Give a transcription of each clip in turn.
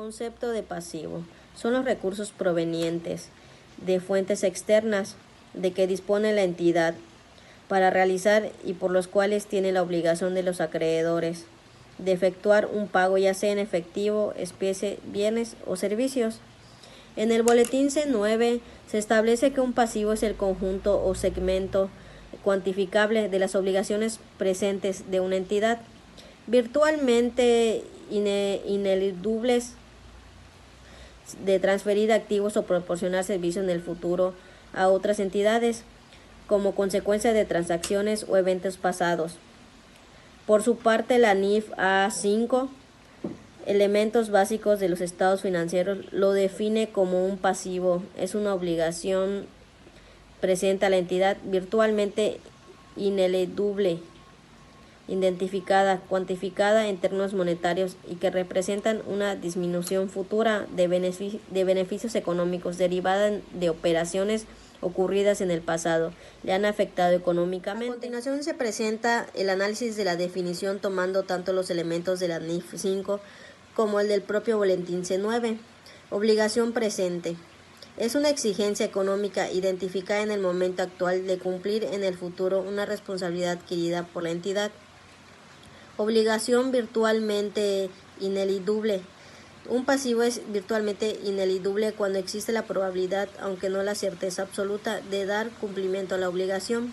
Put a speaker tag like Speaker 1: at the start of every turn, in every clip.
Speaker 1: Concepto de pasivo. Son los recursos provenientes de fuentes externas de que dispone la entidad para realizar y por los cuales tiene la obligación de los acreedores de efectuar un pago, ya sea en efectivo, especie, bienes o servicios. En el boletín C9 se establece que un pasivo es el conjunto o segmento cuantificable de las obligaciones presentes de una entidad, virtualmente ineludibles, de transferir activos o proporcionar servicios en el futuro a otras entidades como consecuencia de transacciones o eventos pasados. Por su parte, la NIF A5, elementos básicos de los estados financieros, lo define como un pasivo. Es una obligación presente a la entidad, virtualmente ineludible, identificada, cuantificada en términos monetarios y que representan una disminución futura de beneficios económicos derivada de operaciones ocurridas en el pasado, le han afectado económicamente. A continuación se presenta el análisis de la definición tomando tanto los elementos de la NIF 5 como el del propio boletín C9. Obligación presente. Es una exigencia económica identificada en el momento actual de cumplir en el futuro una responsabilidad adquirida por la entidad. Obligación virtualmente ineludible. Un pasivo es virtualmente ineludible cuando existe la probabilidad, aunque no la certeza absoluta, de dar cumplimiento a la obligación.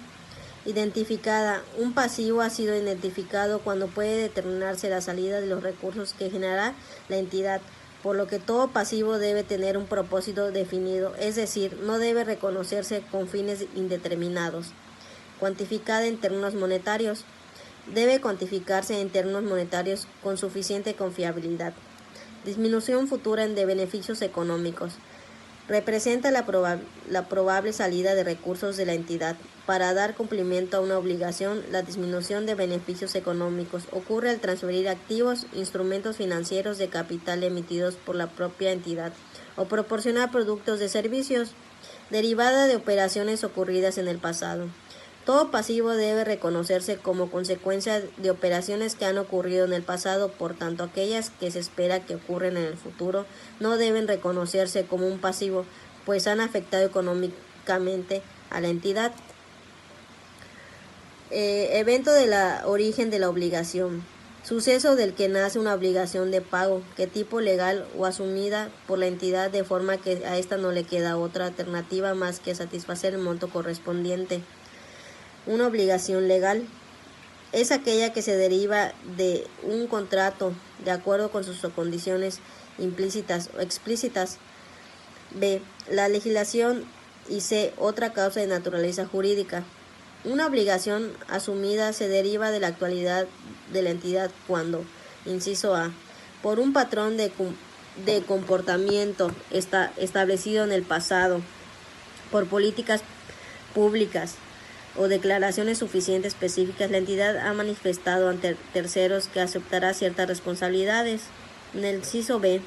Speaker 1: Identificada. Un pasivo ha sido identificado cuando puede determinarse la salida de los recursos que generará la entidad, por lo que todo pasivo debe tener un propósito definido, es decir, no debe reconocerse con fines indeterminados. Cuantificada en términos monetarios. Debe cuantificarse en términos monetarios con suficiente confiabilidad. Disminución futura de beneficios económicos. Representa la probable salida de recursos de la entidad. Para dar cumplimiento a una obligación, la disminución de beneficios económicos ocurre al transferir activos, instrumentos financieros de capital emitidos por la propia entidad o proporcionar productos de servicios derivada de operaciones ocurridas en el pasado. Todo pasivo debe reconocerse como consecuencia de operaciones que han ocurrido en el pasado, por tanto aquellas que se espera que ocurran en el futuro no deben reconocerse como un pasivo, pues han afectado económicamente a la entidad. Evento de la origen de la obligación. Suceso del que nace una obligación de pago, que tipo legal o asumida por la entidad de forma que a esta no le queda otra alternativa más que satisfacer el monto correspondiente. Una obligación legal es aquella que se deriva de un contrato de acuerdo con sus condiciones implícitas o explícitas. B. La legislación y C. Otra causa de naturaleza jurídica. Una obligación asumida se deriva de la actualidad de la entidad cuando, inciso A, por un patrón de comportamiento establecido en el pasado, por políticas públicas o declaraciones suficientes específicas, la entidad ha manifestado ante terceros que aceptará ciertas responsabilidades. En el inciso B,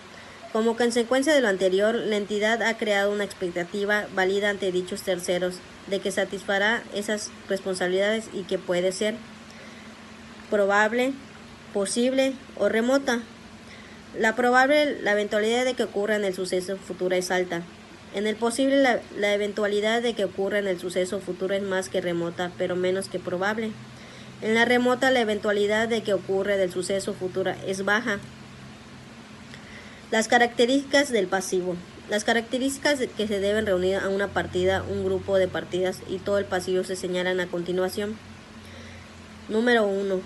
Speaker 1: como consecuencia de lo anterior, la entidad ha creado una expectativa válida ante dichos terceros de que satisfará esas responsabilidades y que puede ser probable, posible o remota. La eventualidad de que ocurra en el suceso futuro es alta. En el posible, la eventualidad de que ocurra en el suceso futuro es más que remota, pero menos que probable. En la remota, la eventualidad de que ocurra del suceso futuro es baja. Las características del pasivo. Las características que se deben reunir a una partida, un grupo de partidas y todo el pasivo se señalan a continuación. Número 1.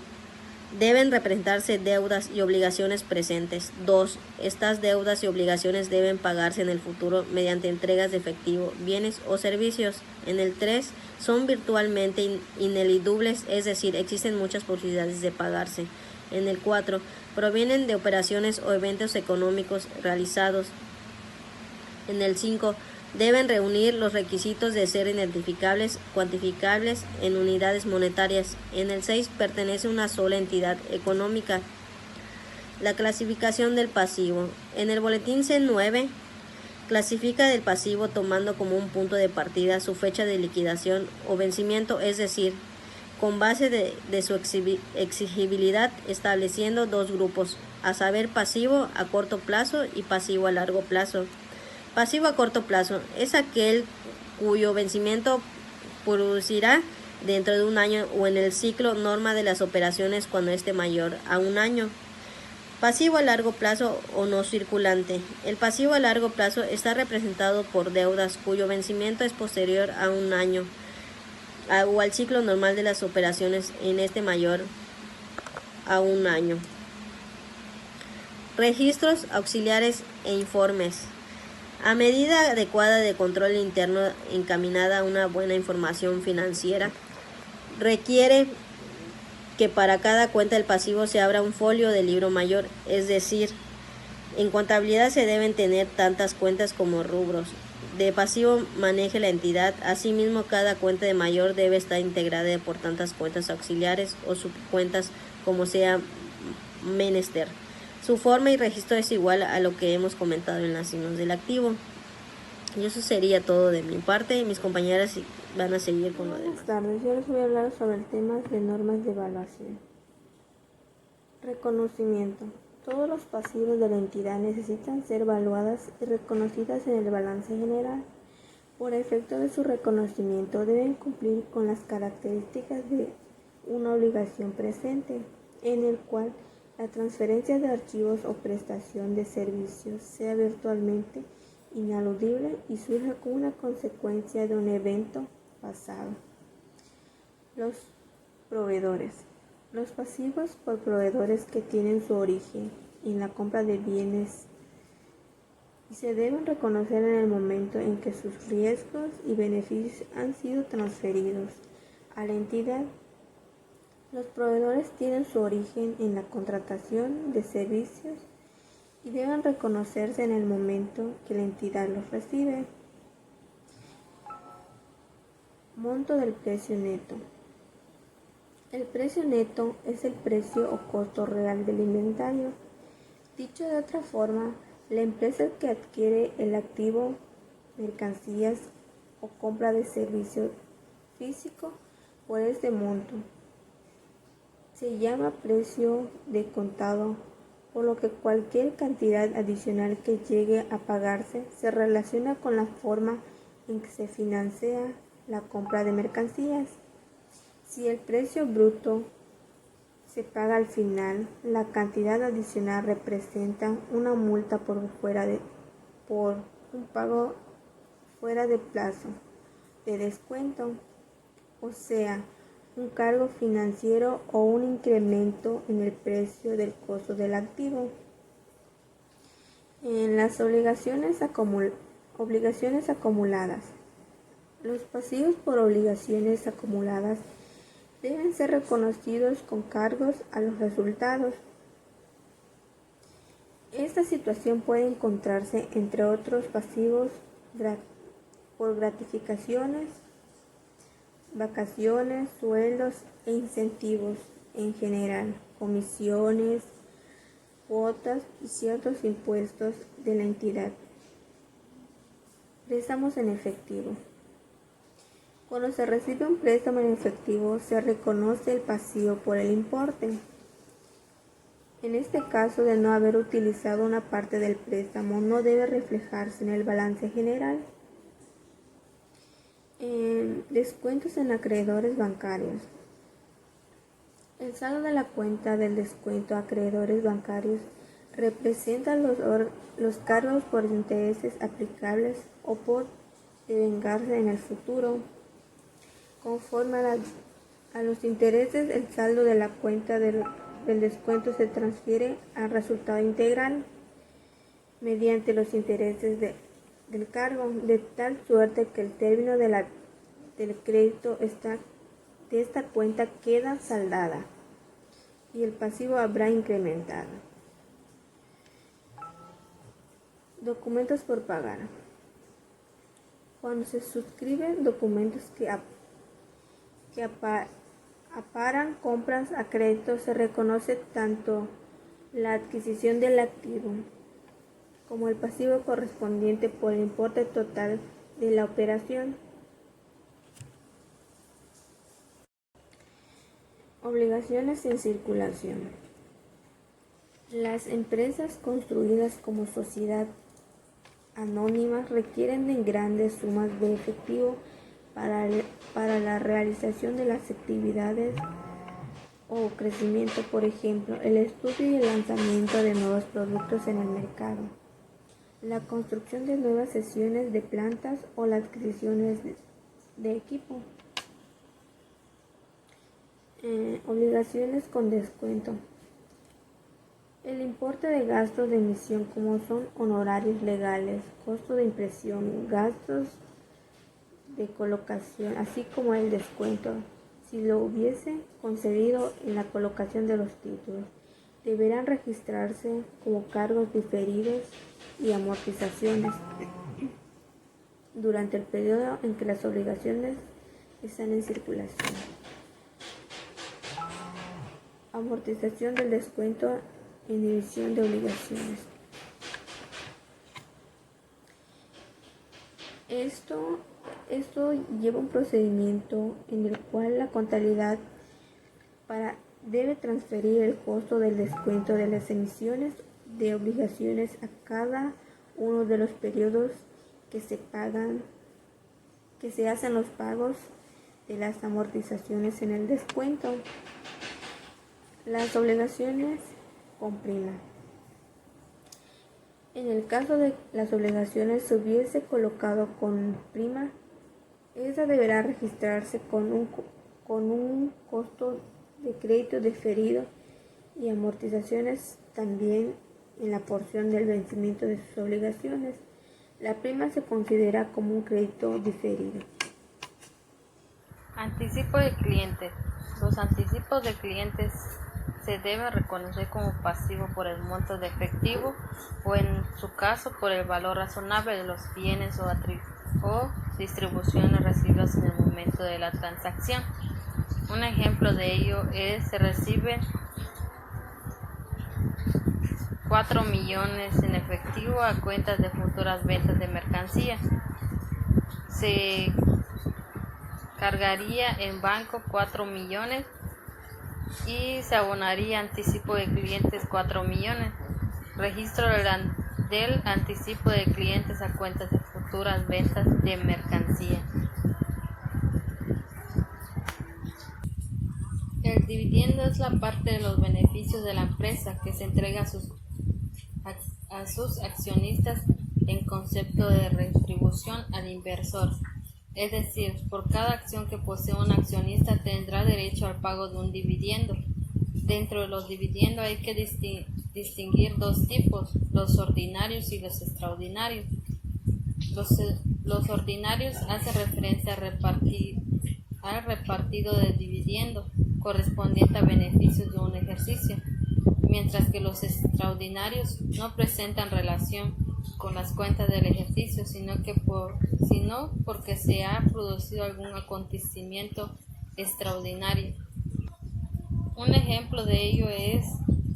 Speaker 1: Deben representarse deudas y obligaciones presentes. 2. Estas deudas y obligaciones deben pagarse en el futuro mediante entregas de efectivo, bienes o servicios. En el 3. Son virtualmente ineludibles, es decir, existen muchas posibilidades de pagarse. En el 4. Provienen de operaciones o eventos económicos realizados. En el 5. Deben reunir los requisitos de ser identificables, cuantificables en unidades monetarias. En el 6. Pertenece a una sola entidad económica. La clasificación del pasivo. En el boletín C9 clasifica del pasivo tomando como un punto de partida su fecha de liquidación o vencimiento, es decir, con base de su exigibilidad, estableciendo dos grupos, a saber pasivo a corto plazo y pasivo a largo plazo. Pasivo a corto plazo es aquel cuyo vencimiento producirá dentro de un año o en el ciclo norma de las operaciones cuando esté mayor a un año. Pasivo a largo plazo o no circulante. El pasivo a largo plazo está representado por deudas cuyo vencimiento es posterior a un año o al ciclo normal de las operaciones en este mayor a un año. Registros auxiliares e informes. A medida adecuada de control interno encaminada a una buena información financiera, requiere que para cada cuenta del pasivo se abra un folio de libro mayor, es decir, en contabilidad se deben tener tantas cuentas como rubros de pasivo maneje la entidad. Asimismo, cada cuenta de mayor debe estar integrada por tantas cuentas auxiliares o subcuentas como sea menester. Su forma y registro es igual a lo que hemos comentado en las signos del activo. Y eso sería todo de mi parte. Mis compañeras van a seguir con lo demás.
Speaker 2: Buenas tardes, yo les voy a hablar sobre el tema de normas de evaluación. Reconocimiento. Todos los pasivos de la entidad necesitan ser evaluadas y reconocidas en el balance general. Por efecto de su reconocimiento, deben cumplir con las características de una obligación presente, en el cual la transferencia de archivos o prestación de servicios sea virtualmente ineludible y surja como una consecuencia de un evento pasado. Los proveedores. Los pasivos por proveedores que tienen su origen en la compra de bienes y se deben reconocer en el momento en que sus riesgos y beneficios han sido transferidos a la entidad. Los proveedores tienen su origen en la contratación de servicios y deben reconocerse en el momento que la entidad los recibe. Monto del precio neto. El precio neto es el precio o costo real del inventario. Dicho de otra forma, la empresa que adquiere el activo, mercancías o compra de servicio físico por este monto se llama precio de contado, por lo que cualquier cantidad adicional que llegue a pagarse se relaciona con la forma en que se financia la compra de mercancías. Si el precio bruto se paga al final, la cantidad adicional representa una multa por un pago fuera de plazo de descuento, o sea, un cargo financiero o un incremento en el precio del costo del activo. En las obligaciones acumuladas. Los pasivos por obligaciones acumuladas deben ser reconocidos con cargos a los resultados. Esta situación puede encontrarse entre otros pasivos por gratificaciones, vacaciones, sueldos e incentivos en general, comisiones, cuotas y ciertos impuestos de la entidad. Préstamos en efectivo. Cuando se recibe un préstamo en efectivo, se reconoce el pasivo por el importe. En este caso, de no haber utilizado una parte del préstamo, no debe reflejarse en el balance general. Descuentos en acreedores bancarios. El saldo de la cuenta del descuento a acreedores bancarios representa los cargos por intereses aplicables o por devengarse en el futuro. Conforme a los intereses, el saldo de la cuenta del descuento se transfiere al resultado integral mediante los intereses del cargo, de tal suerte que el término del crédito de esta cuenta queda saldada y el pasivo habrá incrementado. Documentos por pagar. Cuando se suscriben documentos que aparan compras a crédito, se reconoce tanto la adquisición del activo como el pasivo correspondiente por el importe total de la operación. Obligaciones en circulación. Las empresas construidas como sociedad anónimas requieren de grandes sumas de efectivo para la realización de las actividades o crecimiento, por ejemplo, el estudio y el lanzamiento de nuevos productos en el mercado, la construcción de nuevas secciones de plantas o las adquisiciones de equipo. Obligaciones con descuento. El importe de gastos de emisión, como son honorarios legales, costo de impresión, gastos de colocación, así como el descuento, si lo hubiese concedido en la colocación de los títulos, deberán registrarse como cargos diferidos y amortizaciones durante el periodo en que las obligaciones están en circulación. Amortización del descuento en emisión de obligaciones. Esto lleva un procedimiento en el cual la contabilidad debe transferir el costo del descuento de las emisiones de obligaciones a cada uno de los periodos que se hacen los pagos de las amortizaciones en el descuento. Las obligaciones con prima. En el caso de las obligaciones se hubiese colocado con prima, esa deberá registrarse con un costo de crédito diferido y amortizaciones también en la porción del vencimiento de sus obligaciones. La prima se considera como un crédito diferido.
Speaker 3: Anticipo de clientes. Los anticipos de clientes se deben reconocer como pasivo por el monto de efectivo o, en su caso, por el valor razonable de los bienes o distribuciones recibidas en el momento de la transacción. Un ejemplo de ello es: se recibe 4 millones en efectivo a cuentas de futuras ventas de mercancía. Se cargaría en banco 4 millones y se abonaría anticipo de clientes 4 millones. Registro del anticipo de clientes a cuentas de futuras ventas de mercancía. El dividendo es la parte de los beneficios de la empresa que se entrega a sus accionistas en concepto de retribución al inversor. Es decir, por cada acción que posee un accionista tendrá derecho al pago de un dividendo. Dentro de los dividendos hay que distinguir dos tipos: los ordinarios y los extraordinarios. Los ordinarios hacen referencia al repartido del dividendo correspondiente a beneficios de un ejercicio, mientras que los extraordinarios no presentan relación con las cuentas del ejercicio, sino porque se ha producido algún acontecimiento extraordinario. Un ejemplo de ello es: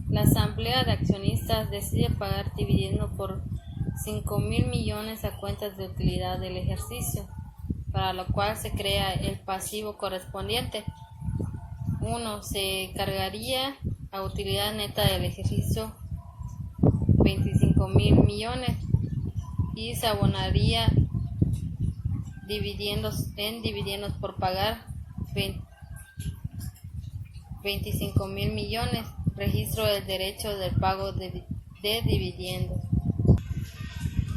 Speaker 3: la asamblea de accionistas decide pagar dividendo por 5.000 millones a cuentas de utilidad del ejercicio, para lo cual se crea el pasivo correspondiente. 1. Se cargaría a utilidad neta del ejercicio 25.000 millones y se abonaría dividendos por pagar 25.000 millones. Registro del derecho del pago de dividendos.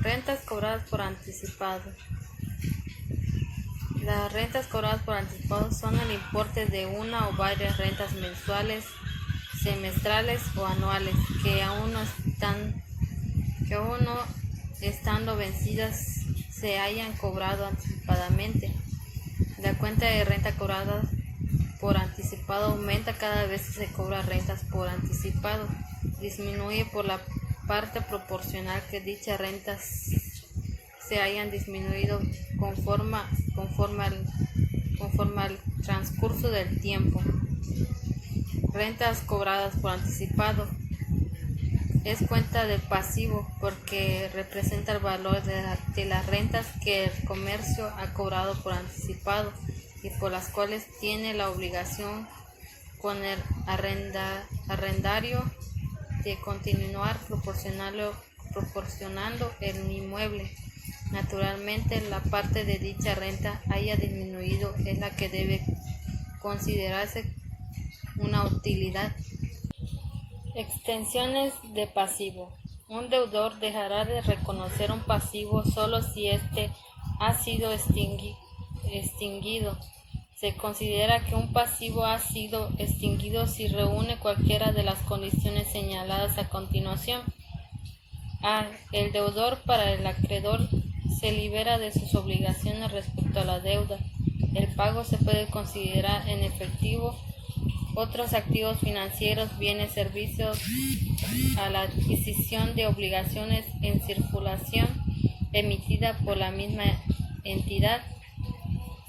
Speaker 3: Rentas cobradas por anticipado. Las rentas cobradas por anticipado son el importe de una o varias rentas mensuales, semestrales o anuales que aún no estando vencidas se hayan cobrado anticipadamente. La cuenta de renta cobrada por anticipado aumenta cada vez que se cobra rentas por anticipado. Disminuye por la parte proporcional que dichas rentas se hayan disminuido conforme al transcurso del tiempo. Rentas cobradas por anticipado es cuenta del pasivo porque representa el valor de las rentas que el comercio ha cobrado por anticipado y por las cuales tiene la obligación con el arrendario de continuar proporcionando el inmueble. Naturalmente, la parte de dicha renta haya disminuido es la que debe considerarse una utilidad. Extensiones de pasivo. Un deudor dejará de reconocer un pasivo solo si éste ha sido extinguido. Se considera que un pasivo ha sido extinguido si reúne cualquiera de las condiciones señaladas a continuación. A. El deudor para el acreedor se libera de sus obligaciones respecto a la deuda. El pago se puede considerar en efectivo, otros activos financieros, bienes, servicios, a la adquisición de obligaciones en circulación emitida por la misma entidad,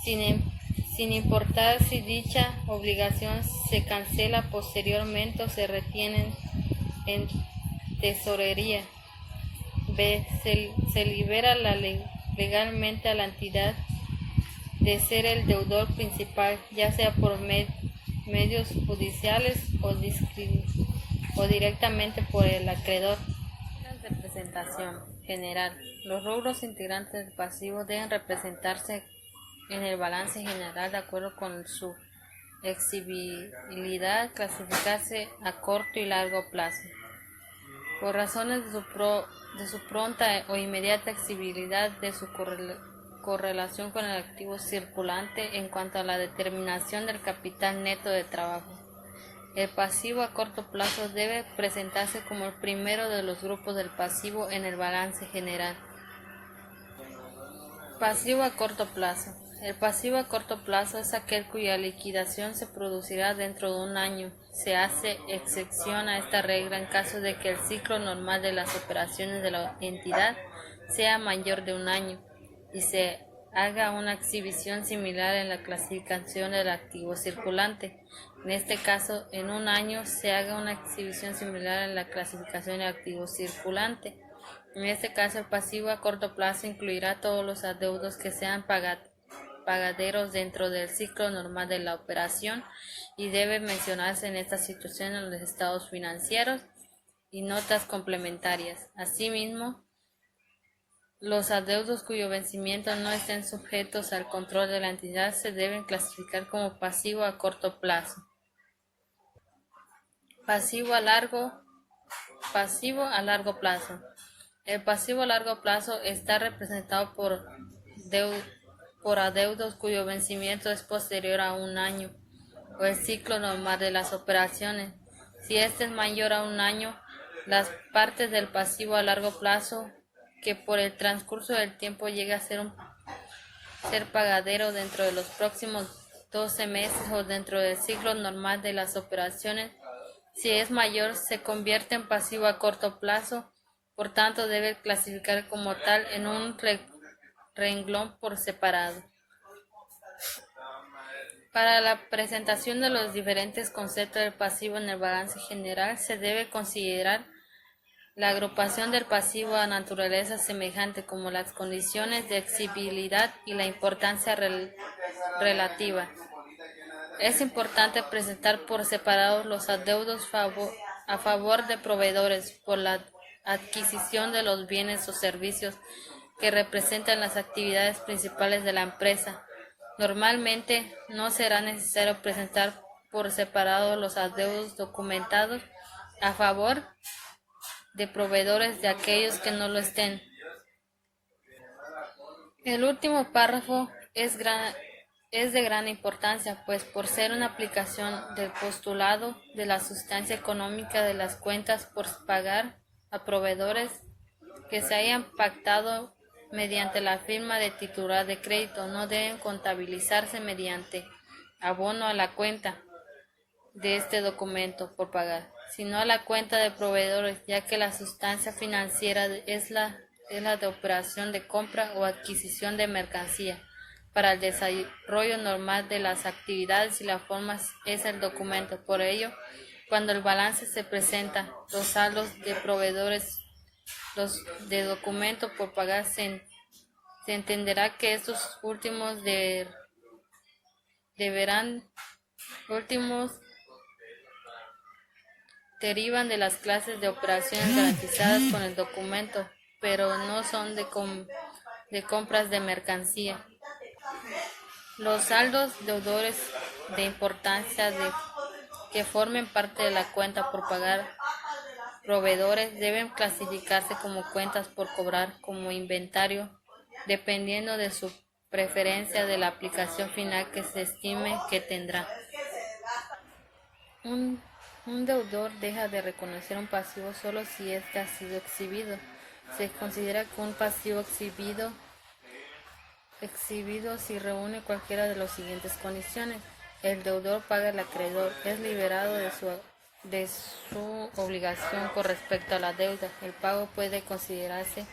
Speaker 3: sin importar si dicha obligación se cancela posteriormente o se retiene en tesorería. B. Se libera legalmente a la entidad de ser el deudor principal, ya sea por medios judiciales o directamente por el acreedor. Representación general. Los rubros integrantes del pasivo deben representarse en el balance general de acuerdo con su exigibilidad, clasificarse a corto y largo plazo. Por razones de su pronta o inmediata exigibilidad, de su correlación con el activo circulante en cuanto a la determinación del capital neto de trabajo. El pasivo a corto plazo debe presentarse como el primero de los grupos del pasivo en el balance general. Pasivo a corto plazo. El pasivo a corto plazo es aquel cuya liquidación se producirá dentro de un año. Se hace excepción a esta regla en caso de que el ciclo normal de las operaciones de la entidad sea mayor de un año y se haga una exhibición similar en la clasificación del activo circulante. En este caso, en un año se haga una exhibición similar en la clasificación del activo circulante. En este caso, el pasivo a corto plazo incluirá todos los adeudos que sean pagaderos dentro del ciclo normal de la operación y debe mencionarse en esta situación en los estados financieros y notas complementarias. Asimismo, los adeudos cuyo vencimiento no estén sujetos al control de la entidad se deben clasificar como pasivo a corto plazo. Pasivo a largo plazo. El pasivo a largo plazo está representado por adeudos cuyo vencimiento es posterior a un año o el ciclo normal de las operaciones. Si este es mayor a un año, las partes del pasivo a largo plazo que por el transcurso del tiempo llega a ser pagadero dentro de los próximos 12 meses o dentro del ciclo normal de las operaciones. Si es mayor, se convierte en pasivo a corto plazo, por tanto debe clasificar como tal en un renglón por separado. Para la presentación de los diferentes conceptos del pasivo en el balance general se debe considerar la agrupación del pasivo a naturaleza semejante como las condiciones de exigibilidad y la importancia relativa. Es importante presentar por separado los adeudos a favor de proveedores por la adquisición de los bienes o servicios que representan las actividades principales de la empresa. Normalmente no será necesario presentar por separado los adeudos documentados a favor de proveedores de aquellos que no lo estén. El último párrafo es de gran importancia, pues por ser una aplicación del postulado de la sustancia económica de las cuentas por pagar a proveedores que se hayan pactado mediante la firma de titular de crédito no deben contabilizarse mediante abono a la cuenta de este documento por pagar, sino a la cuenta de proveedores, ya que la sustancia financiera es la de operación de compra o adquisición de mercancía para el desarrollo normal de las actividades y la forma es el documento. Por ello, cuando el balance se presenta, los saldos de proveedores, los de documento por pagar, se entenderá que estos últimos derivan de las clases de operaciones garantizadas con el documento, pero no son de compras de mercancía. Los saldos deudores de importancia que formen parte de la cuenta por pagar proveedores deben clasificarse como cuentas por cobrar como inventario, dependiendo de su preferencia de la aplicación final que se estime que tendrá. Un, un deudor deja de reconocer un pasivo solo si éste ha sido exhibido. Se considera que un pasivo exhibido si reúne cualquiera de las siguientes condiciones. El deudor paga al acreedor, es liberado de su obligación con respecto a la deuda. El pago puede considerarse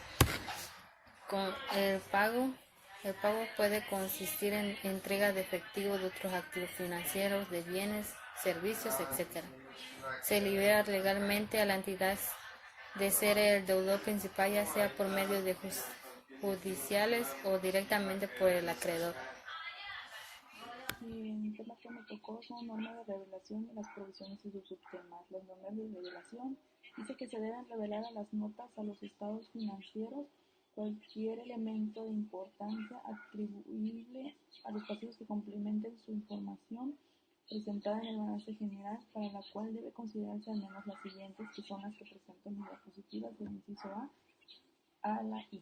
Speaker 3: el pago puede consistir en entrega de efectivo de otros activos financieros, de bienes, servicios, etc. Se libera legalmente a la entidad de ser el deudor principal, ya sea por medio de judiciales o directamente por el acreedor.
Speaker 4: Y el tema que me tocó son normas de revelación y las provisiones y sus subtemas. Las normas de revelación dice que se deben revelar a las notas a los estados financieros cualquier elemento de importancia atribuible a los pasivos que complementen su información presentada en el balance general, para la cual debe considerarse al menos las siguientes, que son las que presentan las diapositivas del inciso a la I.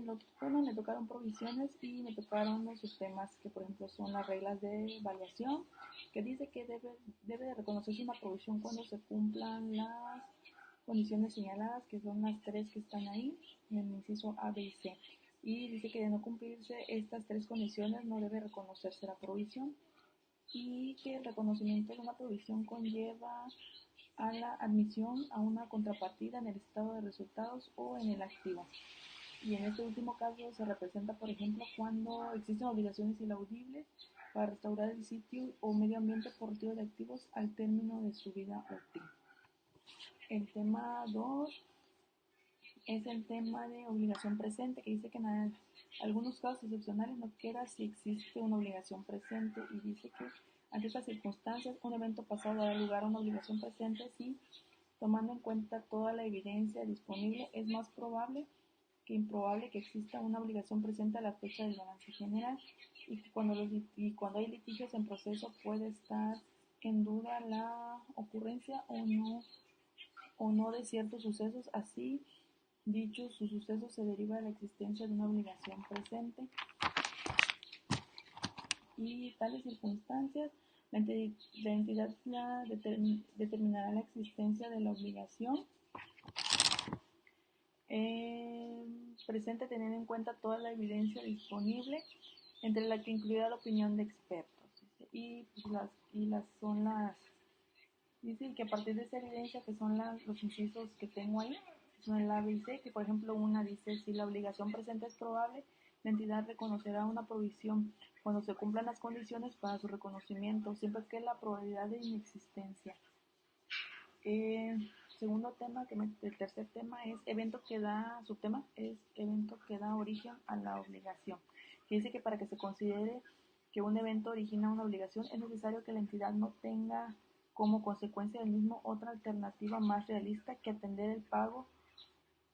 Speaker 4: Los temas me tocaron provisiones y me tocaron los sistemas que, por ejemplo, son las reglas de evaluación, que dice que debe de reconocerse una provisión cuando se cumplan las condiciones señaladas, que son las tres que están ahí en el inciso A, B y C. Y dice que de no cumplirse estas tres condiciones no debe reconocerse la provisión, y que el reconocimiento de una provisión conlleva a la admisión a una contrapartida en el estado de resultados o en el activo. Y en este último caso se representa, por ejemplo, cuando existen obligaciones inaudibles para restaurar el sitio o medio ambiente por retiro de activos al término de su vida útil. El tema 2 es el tema de obligación presente, que dice que en algunos casos excepcionales no queda si existe una obligación presente, y dice que ante estas circunstancias un evento pasado dará lugar a una obligación presente si, tomando en cuenta toda la evidencia disponible, es más probable que improbable que exista una obligación presente a la fecha del balance general, y que cuando hay litigios en proceso puede estar en duda la ocurrencia o no de ciertos sucesos. Así, dicho su suceso se deriva de la existencia de una obligación presente, y tales circunstancias la entidad determinará la existencia de la obligación presente, teniendo en cuenta toda la evidencia disponible, entre la que incluirá la opinión de expertos. Y dice que a partir de esa evidencia, que son los incisos que tengo ahí, son el A, B y C, que por ejemplo una dice: si la obligación presente es probable, la entidad reconocerá una provisión cuando se cumplan las condiciones para su reconocimiento, siempre que la probabilidad de inexistencia. Segundo tema, el tercer tema es subtema es evento que da origen a la obligación, que dice que para que se considere que un evento origina una obligación es necesario que la entidad no tenga como consecuencia del mismo otra alternativa más realista que atender el pago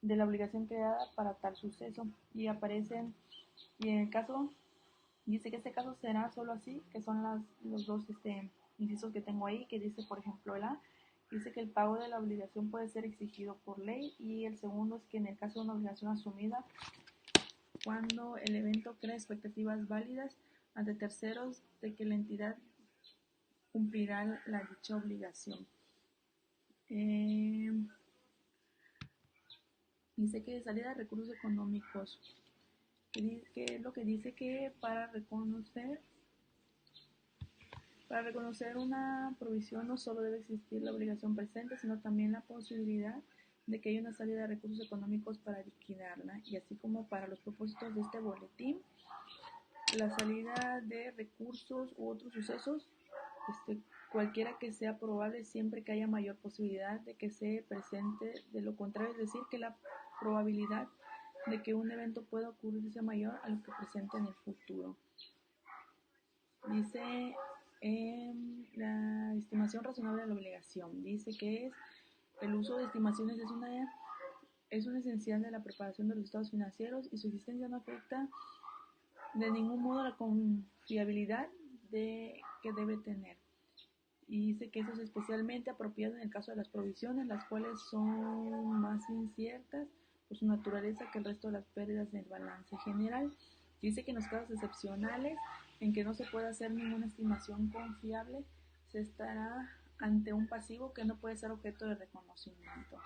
Speaker 4: de la obligación creada para tal suceso. Y en el caso, dice que este caso será solo así, que son los dos incisos que tengo ahí, que dice, por ejemplo, el A dice que el pago de la obligación puede ser exigido por ley, y el segundo es que en el caso de una obligación asumida, cuando el evento crea expectativas válidas ante terceros de que la entidad cumplirá la dicha obligación. Dice que salida de recursos económicos, que es lo que dice que para reconocer una provisión no solo debe existir la obligación presente, sino también la posibilidad de que haya una salida de recursos económicos para liquidarla, y así como para los propósitos de este boletín, la salida de recursos u otros sucesos, cualquiera que sea probable, siempre que haya mayor posibilidad de que se presente. De lo contrario, es decir, que la probabilidad de que un evento pueda ocurrir sea mayor a lo que presente en el futuro. Dice La estimación razonable de la obligación. Dice que el uso de estimaciones es un esencial de la preparación de los estados financieros y su existencia no afecta de ningún modo la confiabilidad que debe tener. Y dice que eso es especialmente apropiado en el caso de las provisiones, las cuales son más inciertas por su naturaleza que el resto de las pérdidas del balance general. Dice que en los casos excepcionales en que no se puede hacer ninguna estimación confiable, se estará ante un pasivo que no puede ser objeto de reconocimiento.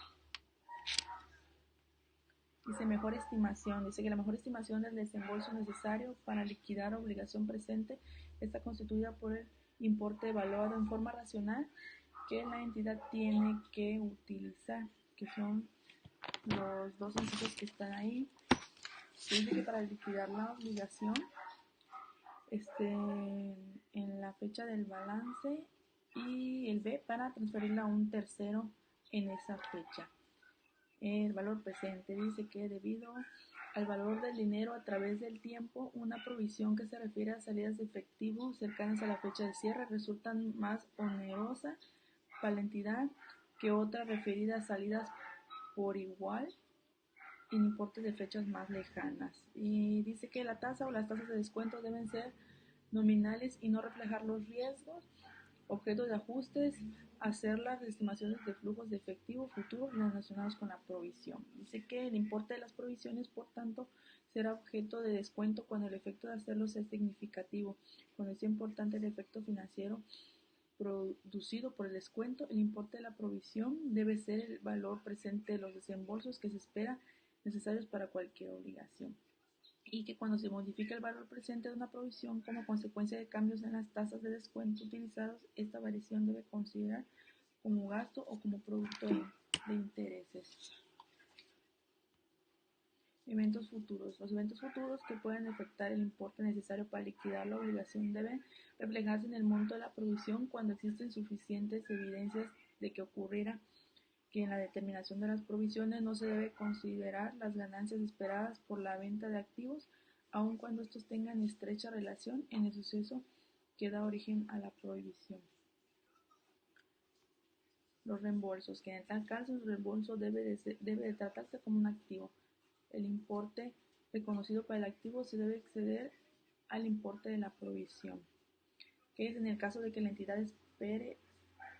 Speaker 4: Dice mejor estimación. Dice que la mejor estimación del desembolso necesario para liquidar obligación presente está constituida por el importe evaluado en forma racional que la entidad tiene que utilizar, que son los dos incisos que están ahí. Dice que para liquidar la obligación en la fecha del balance, y el B para transferirla a un tercero en esa fecha. El valor presente dice que debido al valor del dinero a través del tiempo, una provisión que se refiere a salidas de efectivo cercanas a la fecha de cierre resulta más onerosa para la entidad que otra referida a salidas por igual en importes de fechas más lejanas. Y dice que la tasa o las tasas de descuento deben ser nominales y no reflejar los riesgos, objeto de ajustes, hacer las estimaciones de flujos de efectivo futuros relacionados con la provisión. Dice que el importe de las provisiones, por tanto, será objeto de descuento cuando el efecto de hacerlo sea significativo. Cuando es importante el efecto financiero producido por el descuento, el importe de la provisión debe ser el valor presente de los desembolsos que se espera necesarios para cualquier obligación. Y que cuando se modifica el valor presente de una provisión como consecuencia de cambios en las tasas de descuento utilizados, esta variación debe considerar como gasto o como producto de intereses. Eventos futuros. Los eventos futuros que pueden afectar el importe necesario para liquidar la obligación deben reflejarse en el monto de la provisión cuando existen suficientes evidencias de que ocurrirá, que en la determinación de las provisiones no se debe considerar las ganancias esperadas por la venta de activos, aun cuando estos tengan estrecha relación en el suceso que da origen a la prohibición. Los reembolsos, que en tal caso el reembolso debe de tratarse como un activo. El importe reconocido para el activo se debe exceder al importe de la provisión, que es en el caso de que la entidad espere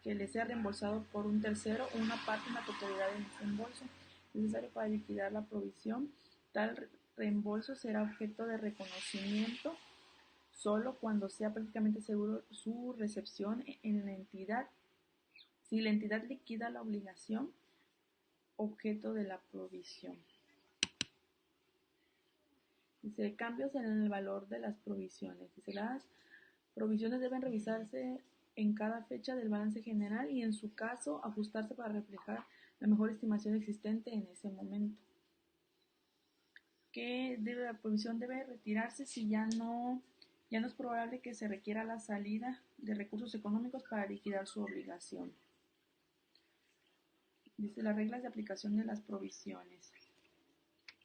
Speaker 4: que le sea reembolsado por un tercero o una parte en la totalidad del desembolso necesario para liquidar la provisión. Tal reembolso será objeto de reconocimiento solo cuando sea prácticamente seguro su recepción en la entidad, si la entidad liquida la obligación objeto de la provisión. Dice, cambios en el valor de las provisiones. Dice, las provisiones deben revisarse en cada fecha del balance general y en su caso ajustarse para reflejar la mejor estimación existente en ese momento. Que la provisión debe retirarse si ya no es probable que se requiera la salida de recursos económicos para liquidar su obligación. Dice las reglas de aplicación de las provisiones.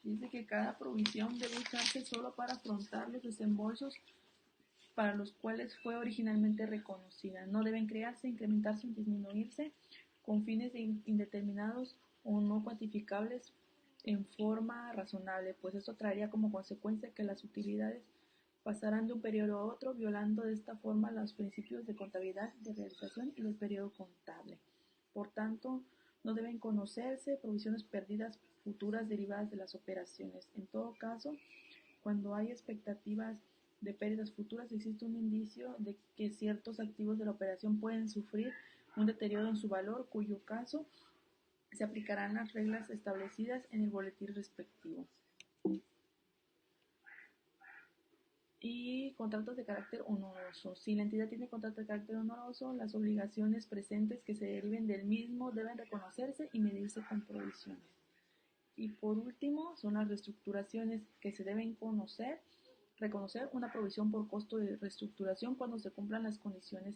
Speaker 4: Dice que cada provisión debe usarse solo para afrontar los desembolsos para los cuales fue originalmente reconocida. No deben crearse, incrementarse o disminuirse con fines indeterminados o no cuantificables en forma razonable, pues esto traería como consecuencia que las utilidades pasarán de un periodo a otro, violando de esta forma los principios de contabilidad, de realización y del periodo contable. Por tanto, no deben conocerse provisiones perdidas futuras derivadas de las operaciones. En todo caso, cuando hay expectativas de pérdidas futuras, existe un indicio de que ciertos activos de la operación pueden sufrir un deterioro en su valor, cuyo caso se aplicarán las reglas establecidas en el boletín respectivo. Y contratos de carácter honoroso. Si la entidad tiene contrato de carácter honoroso, las obligaciones presentes que se deriven del mismo deben reconocerse y medirse con provisiones. Y por último, son las reestructuraciones, que se deben reconocer una provisión por costo de reestructuración cuando se cumplan las condiciones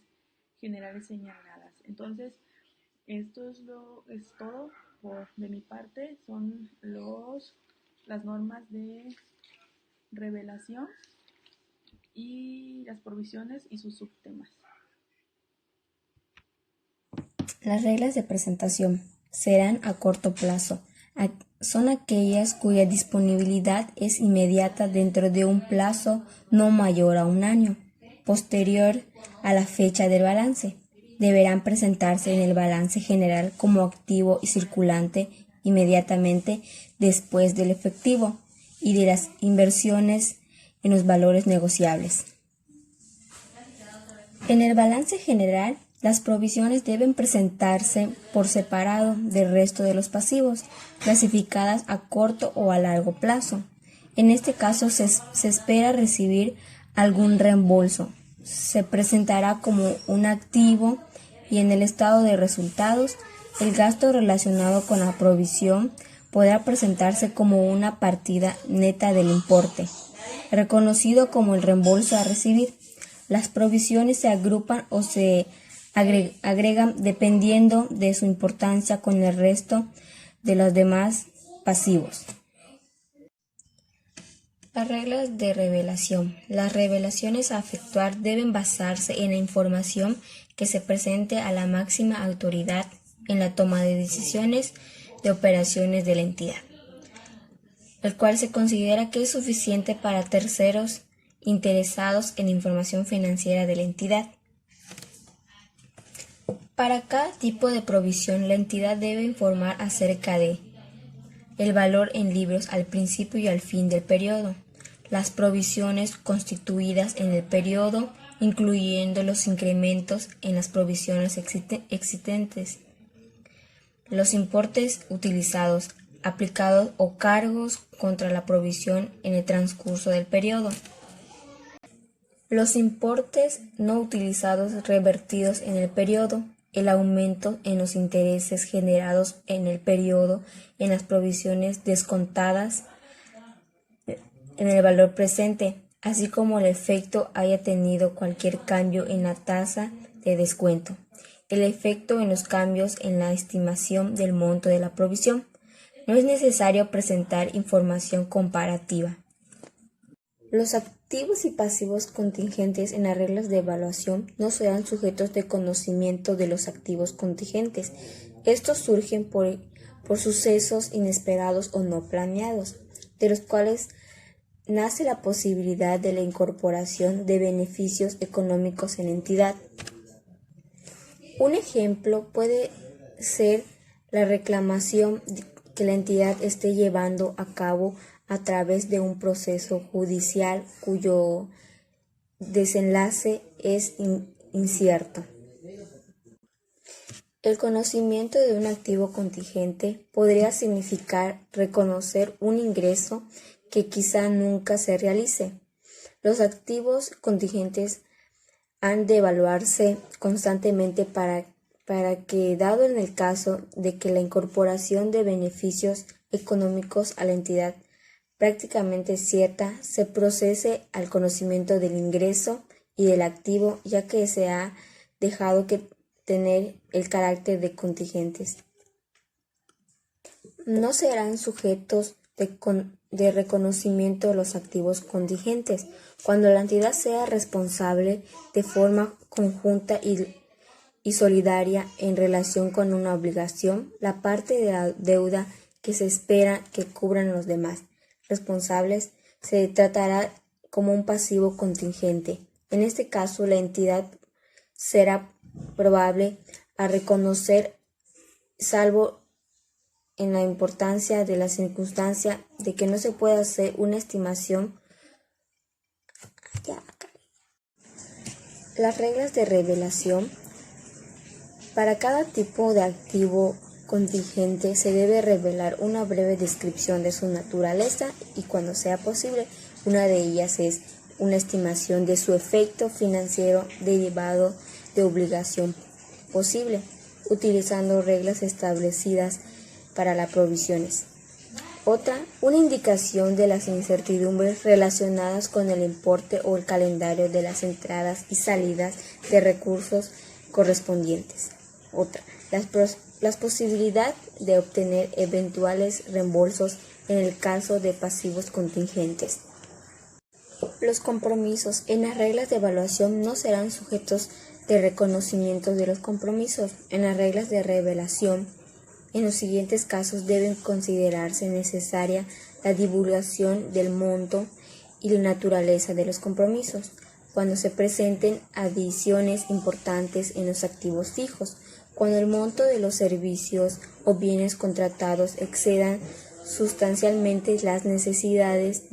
Speaker 4: generales señaladas. Entonces, esto es todo de mi parte. Son las normas de revelación y las provisiones y sus subtemas.
Speaker 2: Las reglas de presentación serán a corto plazo. Son aquellas cuya disponibilidad es inmediata dentro de un plazo no mayor a un año, posterior a la fecha del balance. Deberán presentarse en el balance general como activo y circulante inmediatamente después del efectivo y de las inversiones en los valores negociables. En el balance general, las provisiones deben presentarse por separado del resto de los pasivos, clasificadas a corto o a largo plazo. En este caso se espera recibir algún reembolso. Se presentará como un activo y en el estado de resultados, el gasto relacionado con la provisión podrá presentarse como una partida neta del importe, reconocido como el reembolso a recibir. Las provisiones se agrupan o se agregan dependiendo de su importancia con el resto de los demás pasivos. Las reglas de revelación. Las revelaciones a efectuar deben basarse en la información que se presente a la máxima autoridad en la toma de decisiones de operaciones de la entidad, el cual se considera que es suficiente para terceros interesados en información financiera de la entidad. Para cada tipo de provisión, la entidad debe informar acerca de el valor en libros al principio y al fin del periodo, las provisiones constituidas en el periodo, incluyendo los incrementos en las provisiones existentes, los importes utilizados, aplicados o cargos contra la provisión en el transcurso del periodo, los importes no utilizados revertidos en el periodo, el aumento en los intereses generados en el periodo en las provisiones descontadas en el valor presente, así como el efecto haya tenido cualquier cambio en la tasa de descuento, el efecto en los cambios en la estimación del monto de la provisión. No es necesario presentar información comparativa. Los activos y pasivos contingentes en las reglas de evaluación no serán sujetos de conocimiento de los activos contingentes. Estos surgen por sucesos inesperados o no planeados, de los cuales nace la posibilidad de la incorporación de beneficios económicos en la entidad. Un ejemplo puede ser la reclamación que la entidad esté llevando a cabo a través de un proceso judicial cuyo desenlace es incierto. El conocimiento de un activo contingente podría significar reconocer un ingreso que quizá nunca se realice. Los activos contingentes han de evaluarse constantemente para que, dado en el caso de que la incorporación de beneficios económicos a la entidad prácticamente cierta, se procese al conocimiento del ingreso y del activo, ya que se ha dejado que tener el carácter de contingentes. No serán sujetos de reconocimiento los activos contingentes cuando la entidad sea responsable de forma conjunta y solidaria en relación con una obligación, la parte de la deuda que se espera que cubran los demás responsables se tratará como un pasivo contingente. En este caso, la entidad será probable a reconocer, salvo en la importancia de la circunstancia de que no se pueda hacer una estimación. Las reglas de revelación. Para cada tipo de activo contingente se debe revelar una breve descripción de su naturaleza y, cuando sea posible, una de ellas es una estimación de su efecto financiero derivado de obligación posible, utilizando reglas establecidas para las provisiones. Otra, una indicación de las incertidumbres relacionadas con el importe o el calendario de las entradas y salidas de recursos correspondientes. Otra, las posibilidades de obtener eventuales reembolsos en el caso de pasivos contingentes. Los compromisos en las reglas de evaluación no serán sujetos de reconocimiento de los compromisos. En las reglas de revelación, en los siguientes casos deben considerarse necesaria la divulgación del monto y la naturaleza de los compromisos, cuando se presenten adiciones importantes en los activos fijos, cuando el monto de los servicios o bienes contratados excedan sustancialmente las necesidades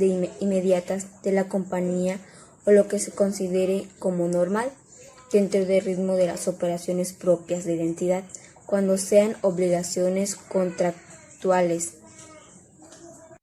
Speaker 2: inmediatas de la compañía o lo que se considere como normal dentro del ritmo de las operaciones propias de la entidad, cuando sean obligaciones contractuales